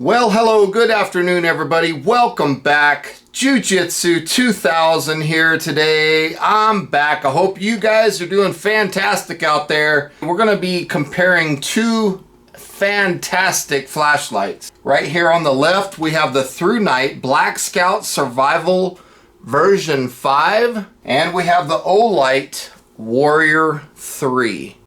Well, hello, good afternoon, everybody. Welcome back. Jiu-Jitsu 2000 here today. I'm back. I hope you guys are doing fantastic out there. We're going to be comparing two fantastic flashlights. Right here on the left, we have the Thrunite Black Scout Survival version 5, and we have the Olight Warrior 3.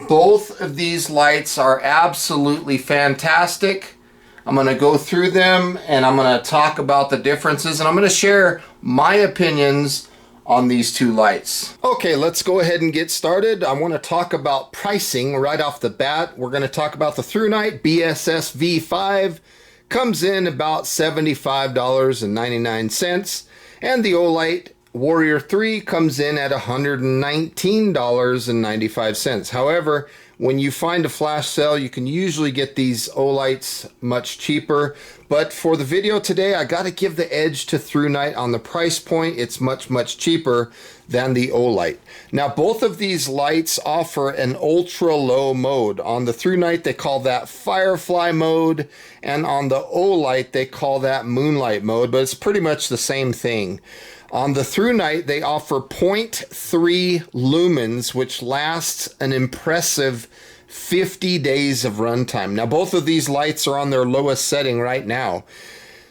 Both of these lights are absolutely fantastic. I'm going to go through them and I'm going to talk about the differences, and I'm going to share my opinions on these two lights. Okay, let's go ahead and get started. I want to talk about pricing right off the bat. We're going to talk about the Thrunite BSS V5. Comes in about $75.99, and the Olight Warrior 3 comes in at $119.95. However, when you find a flash sale, you can usually get these Olights much cheaper. But for the video today, I got to give the edge to Thrunite on the price point. It's much cheaper than the Olight. Now, both of these lights offer an ultra low mode. On the Thrunite, they call that Firefly mode, and on the Olight, they call that Moonlight mode, but it's pretty much the same thing. On the Thrunite, they offer 0.3 lumens, which lasts an impressive 50 days of runtime. Now, both of these lights are on their lowest setting right now.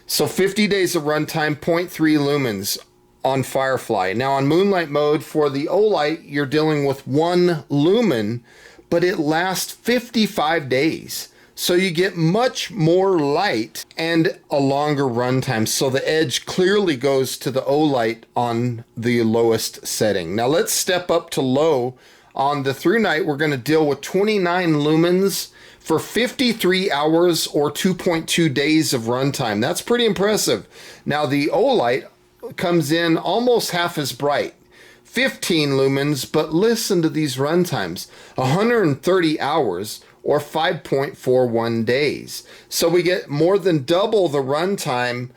So 50 days of runtime, 0.3 lumens on Firefly. Now, on Moonlight mode for the Olight, you're dealing with 1 lumen, but it lasts 55 days. So you get much more light and a longer runtime. So the edge clearly goes to the Olight on the lowest setting. Now let's step up to low. On the Thrunite, we're going to deal with 29 lumens for 53 hours or 2.2 days of runtime. That's pretty impressive. Now the Olight comes in almost half as bright. 15 lumens, but listen to these runtimes. 130 hours or 5.41 days. So we get more than double the runtime,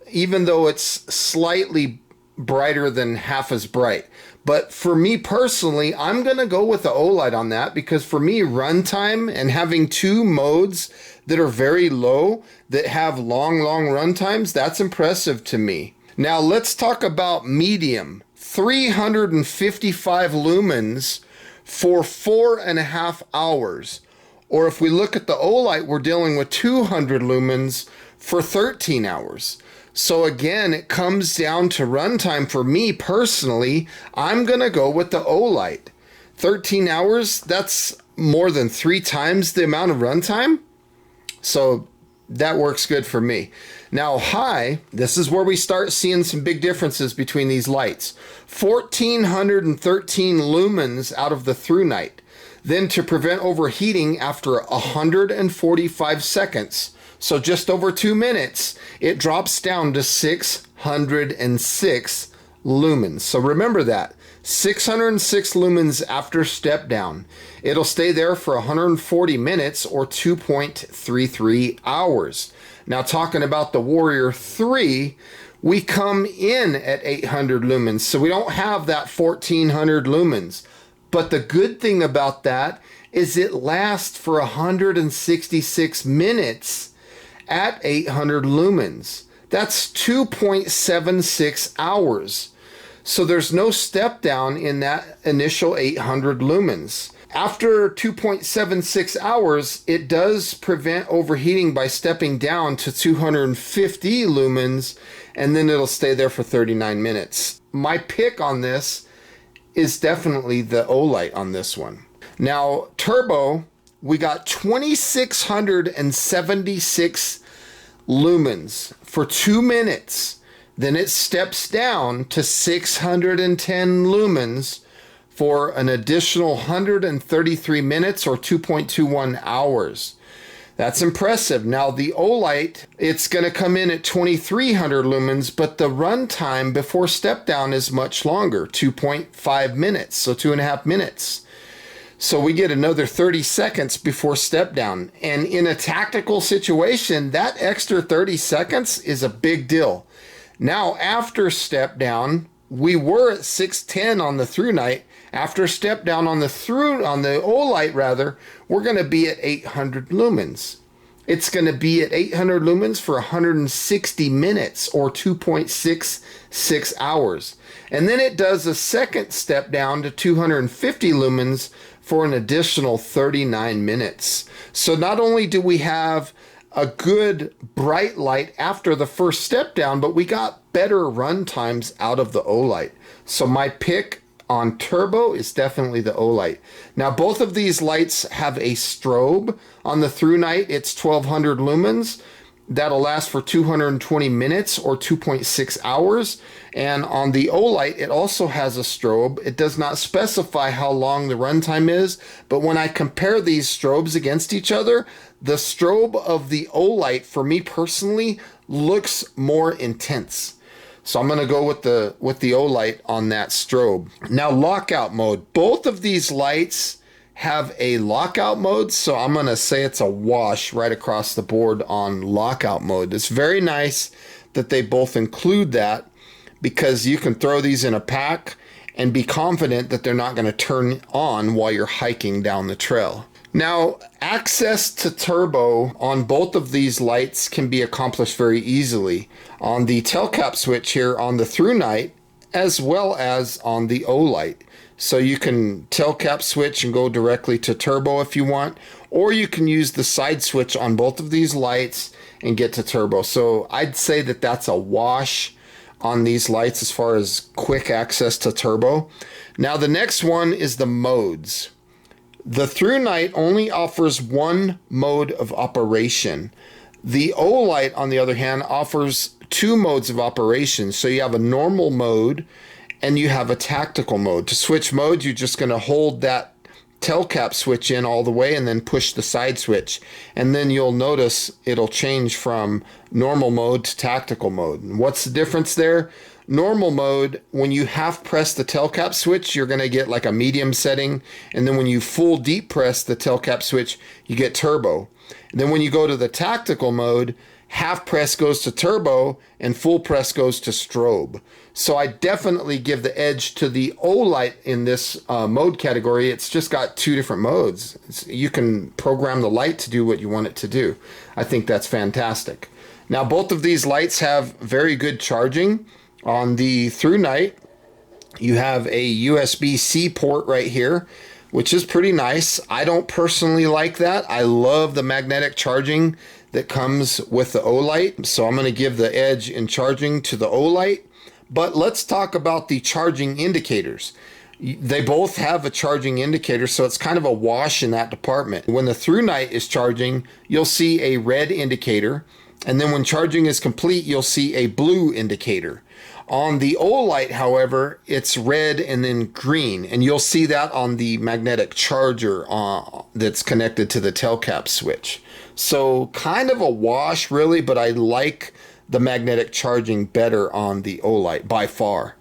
even though it's slightly brighter than half as bright. But for me personally, I'm gonna go with the Olight on that, because for me, runtime and having two modes that are very low, that have long runtimes, that's impressive to me. Now let's talk about medium. 355 lumens for 4.5 hours. Or if we look at the Olight, we're dealing with 200 lumens for 13 hours. So again, it comes down to runtime. For me personally, I'm going to go with the Olight. 13 hours, that's more than 3 times the amount of runtime. So that works good for me. Now high, this is where we start seeing some big differences between these lights. 1413 lumens out of the Thrunite. Then to prevent overheating after 145 seconds, so just over 2 minutes, it drops down to 606 lumens. So remember that, 606 lumens after step down. It'll stay there for 140 minutes or 2.33 hours. Now talking about the Warrior 3, we come in at 800 lumens, so we don't have that 1400 lumens. But the good thing about that is it lasts for 166 minutes at 800 lumens. That's 2.76 hours. So there's no step down in that initial 800 lumens. After 2.76 hours, it does prevent overheating by stepping down to 250 lumens, and then it'll stay there for 39 minutes. My pick on this is definitely the Olight on this one. Now, turbo, we got 2676 lumens for 2 minutes. Then it steps down to 610 lumens for an additional 133 minutes or 2.21 hours. That's impressive. Now the Olight, it's going to come in at 2300 lumens, but the runtime before step down is much longer, 2.5 minutes, so 2.5 minutes. So we get another 30 seconds before step down. And in a tactical situation, that extra 30 seconds is a big deal. Now after step down, we were at 610 on the Thrunite. After step down on the Olight rather, we're going to be at 800 lumens. It's going to be at 800 lumens for 160 minutes or 2.66 hours. And then it does a second step down to 250 lumens for an additional 39 minutes. So not only do we have a good bright light after the first step down, but we got better run times out of the Olight. So my pick on turbo is definitely the Olight. Now both of these lights have a strobe. On the Thrunite, it's 1200 lumens. That'll last for 220 minutes or 2.6 hours. And on the Olight, it also has a strobe. It does not specify how long the runtime is, but when I compare these strobes against each other, the strobe of the Olight, for me personally, looks more intense. So I'm going to go with the Olight on that strobe. Now lockout mode. Both of these lights have a lockout mode, so I'm going to say it's a wash right across the board on lockout mode. It's very nice that they both include that, because you can throw these in a pack and be confident that they're not going to turn on while you're hiking down the trail. Now, access to turbo on both of these lights can be accomplished very easily on the tail cap switch here on the Thrunite, as well as on the Olight. So you can tail cap switch and go directly to turbo if you want, or you can use the side switch on both of these lights and get to turbo. So I'd say that that's a wash on these lights as far as quick access to turbo. Now the next one is the modes. The Thrunite only offers one mode of operation. The Olight, on the other hand, offers two modes of operation. So you have a normal mode and you have a tactical mode. To switch modes, you're just going to hold that tail cap switch in all the way and then push the side switch. And then you'll notice it'll change from normal mode to tactical mode. And what's the difference there? Normal mode, when you half press the tail cap switch, you're going to get like a medium setting. And then when you full deep press the tail cap switch, you get turbo. And then when you go to the tactical mode, half press goes to turbo and full press goes to strobe. So I definitely give the edge to the Olight in this mode category. It's just got two different modes. You can program the light to do what you want it to do. I think that's fantastic. Now both of these lights have very good charging. On the Thrunite, you have a USB-C port right here, which is pretty nice. I don't personally like that. I love the magnetic charging that comes with the Olight, so I'm going to give the edge in charging to the Olight. But let's talk about the charging indicators. They both have a charging indicator, so it's kind of a wash in that department. When the Thrunite is charging, you'll see a red indicator, and then when charging is complete, you'll see a blue indicator. On the Olight, however, it's red and then green, and you'll see that on the magnetic charger that's connected to the tail cap switch. So kind of a wash, really, but I like the magnetic charging better on the Olight by far.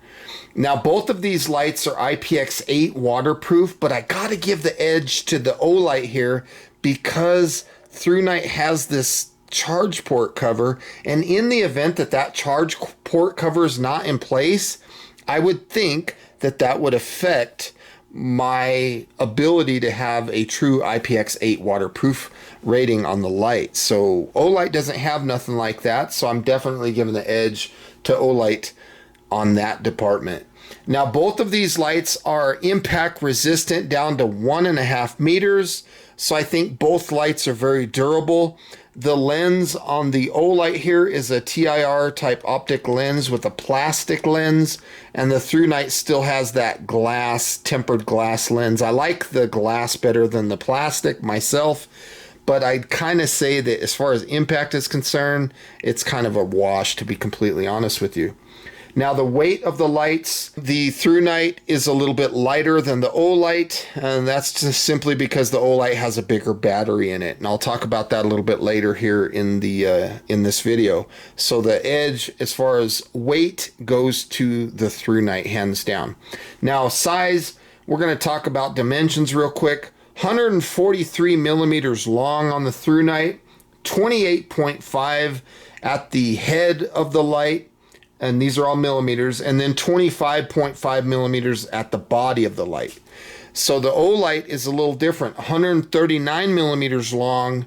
Now, both of these lights are IPX8 waterproof, but I gotta give the edge to the Olight here because Thrunite has this charge port cover, and in the event that that charge port cover is not in place, I would think that that would affect my ability to have a true IPX8 waterproof rating on the light. So Olight doesn't have nothing like that, so I'm definitely giving the edge to Olight on that department. Now both of these lights are impact resistant down to 1.5 meters, so I think both lights are very durable. The lens on the Olight here is a TIR type optic lens with a plastic lens, and the Thrunite still has that glass, tempered glass lens. I like the glass better than the plastic myself, but I'd kind of say that as far as impact is concerned, it's kind of a wash, to be completely honest with you. Now the weight of the lights, the Thrunite is a little bit lighter than the Olight, and that's just simply because the Olight has a bigger battery in it. And I'll talk about that a little bit later here in this video. So the edge as far as weight goes to the Thrunite, hands down. Now size, we're going to talk about dimensions real quick. 143 millimeters long on the Thrunite, 28.5 at the head of the light, and these are all millimeters, and then 25.5 millimeters at the body of the light. So the Olight is a little different, 139 millimeters long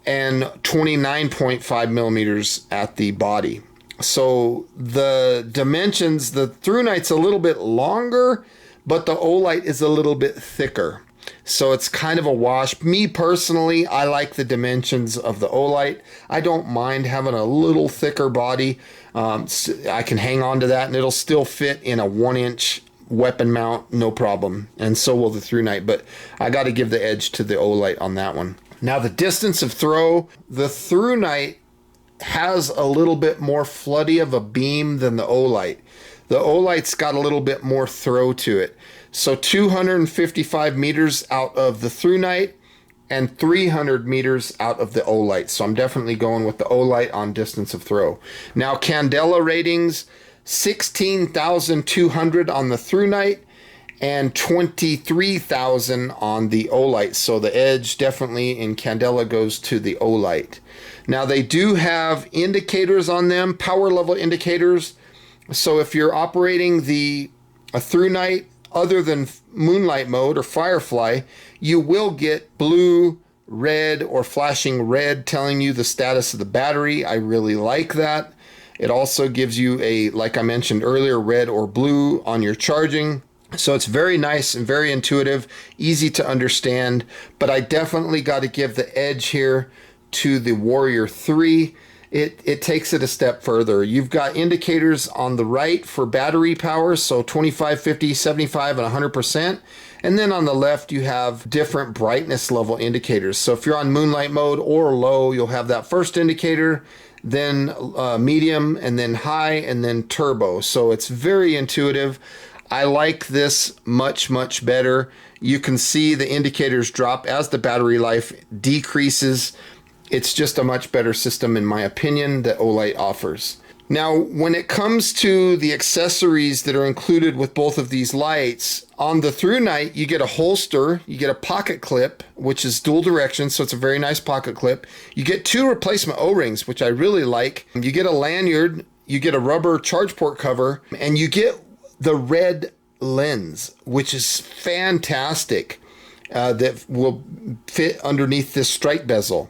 and 29.5 millimeters at the body. So the dimensions, the Thrunite's a little bit longer, but the Olight is a little bit thicker. So it's kind of a wash. Me personally, I like the dimensions of the Olight. I don't mind having a little thicker body. I can hang on to that and it'll still fit in a 1-inch weapon mount, no problem. And so will the Thrunite, but I got to give the edge to the Olight on that one. Now the distance of throw, the Thrunite has a little bit more floody of a beam than the Olight. The Olight's got a little bit more throw to it. So 255 meters out of the Thrunite and 300 meters out of the Olight. So I'm definitely going with the Olight on distance of throw. Now Candela ratings, 16,200 on the Thrunite and 23,000 on the Olight. So the edge definitely in Candela goes to the Olight. Now they do have indicators on them, power level indicators. So if you're operating a Thrunite other than moonlight mode or firefly, you will get blue, red, or flashing red telling you the status of the battery. I really like that. It also gives you a, like I mentioned earlier, red or blue on your charging. So it's very nice and very intuitive, easy to understand, but I definitely got to give the edge here to the Warrior 3. It takes it a step further. You've got indicators on the right for battery power, so 25, 50, 75, and 100%. And then on the left, you have different brightness level indicators. So if you're on moonlight mode or low, you'll have that first indicator, then medium, and then high, and then turbo. So it's very intuitive. I like this much, much better. You can see the indicators drop as the battery life decreases. It's just a much better system, in my opinion, that Olight offers. Now, when it comes to the accessories that are included with both of these lights, on the Thrunite, you get a holster, you get a pocket clip, which is dual direction, so it's a very nice pocket clip. You get 2 replacement O-rings, which I really like. You get a lanyard, you get a rubber charge port cover, and you get the red lens, which is fantastic, that will fit underneath this strike bezel.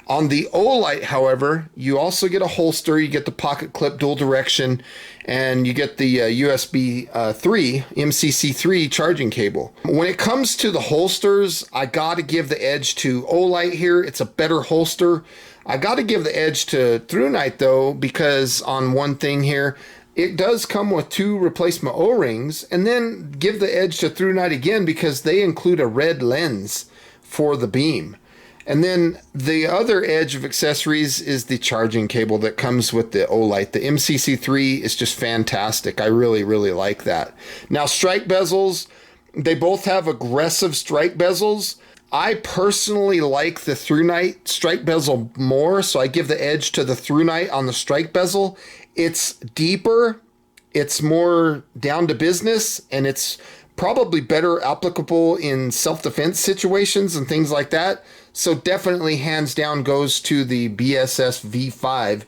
On the Olight, however, you also get a holster, you get the pocket clip dual direction, and you get the USB 3, MCC3 charging cable. When it comes to the holsters, I gotta give the edge to Olight here. It's a better holster. I gotta give the edge to Thrunite though, because on one thing here, it does come with 2 replacement O-rings, and then give the edge to Thrunite again because they include a red lens for the beam. And then the other edge of accessories is the charging cable that comes with the Olight. The MCC3 is just fantastic. I really, really like that. Now, strike bezels, they both have aggressive strike bezels. I personally like the Thrunite strike bezel more, so I give the edge to the Thrunite on the strike bezel. It's deeper, it's more down to business, and it's probably better applicable in self-defense situations and things like that. So definitely hands down goes to the BSS V5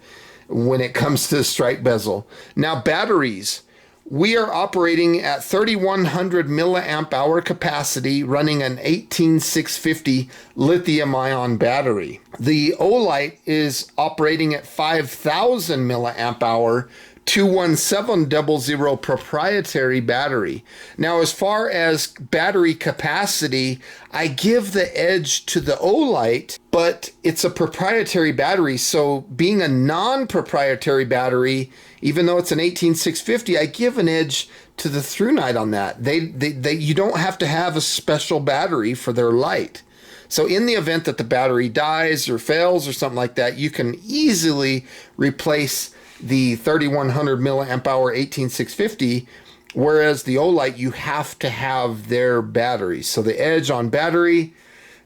when it comes to the strike bezel. Now batteries, we are operating at 3,100 milliamp hour capacity running an 18650 lithium ion battery. The Olight is operating at 5,000 milliamp hour 21700 proprietary battery. Now, as far as battery capacity, I give the edge to the Olight, but it's a proprietary battery. So being a non-proprietary battery, even though it's an 18650, I give an edge to the Thrunite on that. You don't have to have a special battery for their light. So in the event that the battery dies or fails or something like that, you can easily replace the 3100 milliamp hour 18650, whereas the Olight, you have to have their batteries. So the edge on battery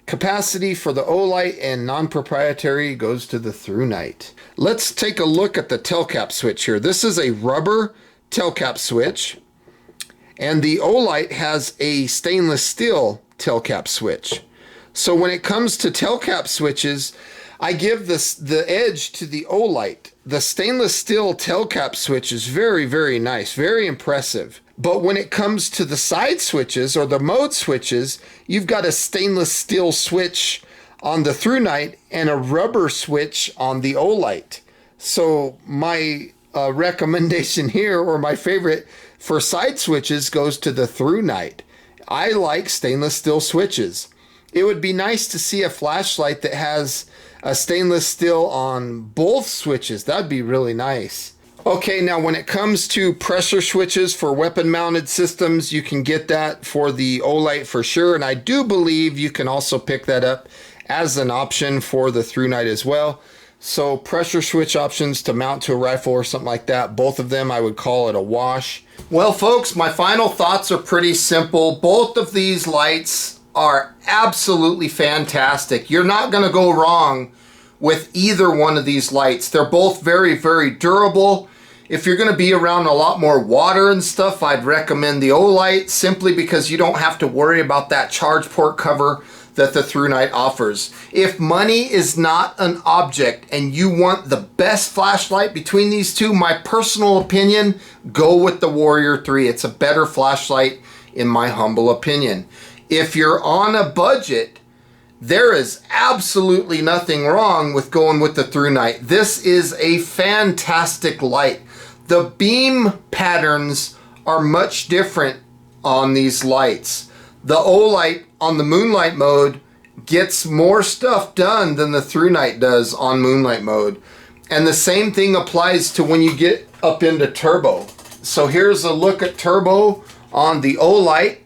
capacity for the Olight and non-proprietary goes to the Thrunite. Let's take a look at the tail cap switch here. This is a rubber tail cap switch, and the Olight has a stainless steel tail cap switch. So when it comes to tail cap switches, I give the edge to the Olight. The stainless steel tail cap switch is very, very nice, very impressive. But when it comes to the side switches or the mode switches, you've got a stainless steel switch on the Thrunite and a rubber switch on the Olight. So my recommendation here, or my favorite for side switches, goes to the Thrunite. I like stainless steel switches. It would be nice to see a flashlight that has a stainless steel on both switches. That'd be really nice. Okay, now when it comes to pressure switches for weapon mounted systems, you can get that for the Olight for sure. And I do believe you can also pick that up as an option for the Thrunite as well. So pressure switch options to mount to a rifle or something like that, both of them I would call it a wash. Well folks, my final thoughts are pretty simple. Both of these lights are absolutely fantastic. You're not going to go wrong with either one of these lights. They're both very, very durable. If you're going to be around a lot more water and stuff, I'd recommend the Olight, simply because you don't have to worry about that charge port cover that the Thrunite offers. If money is not an object and you want the best flashlight between these two, my personal opinion, go with the Warrior 3. It's a better flashlight in my humble opinion. If you're on a budget, there is absolutely nothing wrong with going with the Thrunite. This is a fantastic light. The beam patterns are much different on these lights. The Olight on the moonlight mode gets more stuff done than the Thrunite does on moonlight mode. And the same thing applies to when you get up into turbo. So here's a look at turbo on the Olight,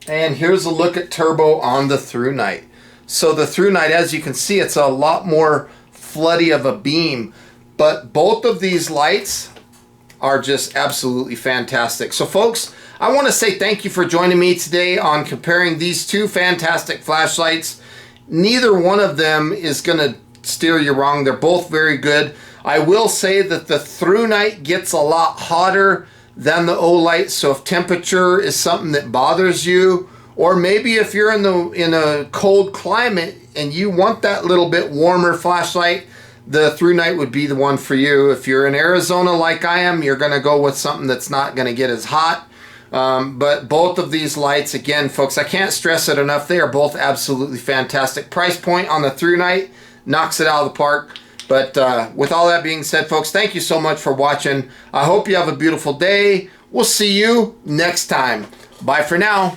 and here's a look at turbo on the Thrunite. So the Thrunite, as you can see, it's a lot more floody of a beam, but both of these lights are just absolutely fantastic. So folks, I want to say thank you for joining me today on comparing these two fantastic flashlights. Neither one of them is going to steer you wrong. They're both very good. I will say that the Thrunite gets a lot hotter than the Olight, so if temperature is something that bothers you, or maybe if you're in a cold climate and you want that little bit warmer flashlight, the Thrunite would be the one for you. If you're in Arizona like I am, you're going to go with something that's not going to get as hot. But both of these lights, again, folks, I can't stress it enough. They are both absolutely fantastic. Price point on the Thrunite knocks it out of the park. But with all that being said, folks, thank you so much for watching. I hope you have a beautiful day. We'll see you next time. Bye for now.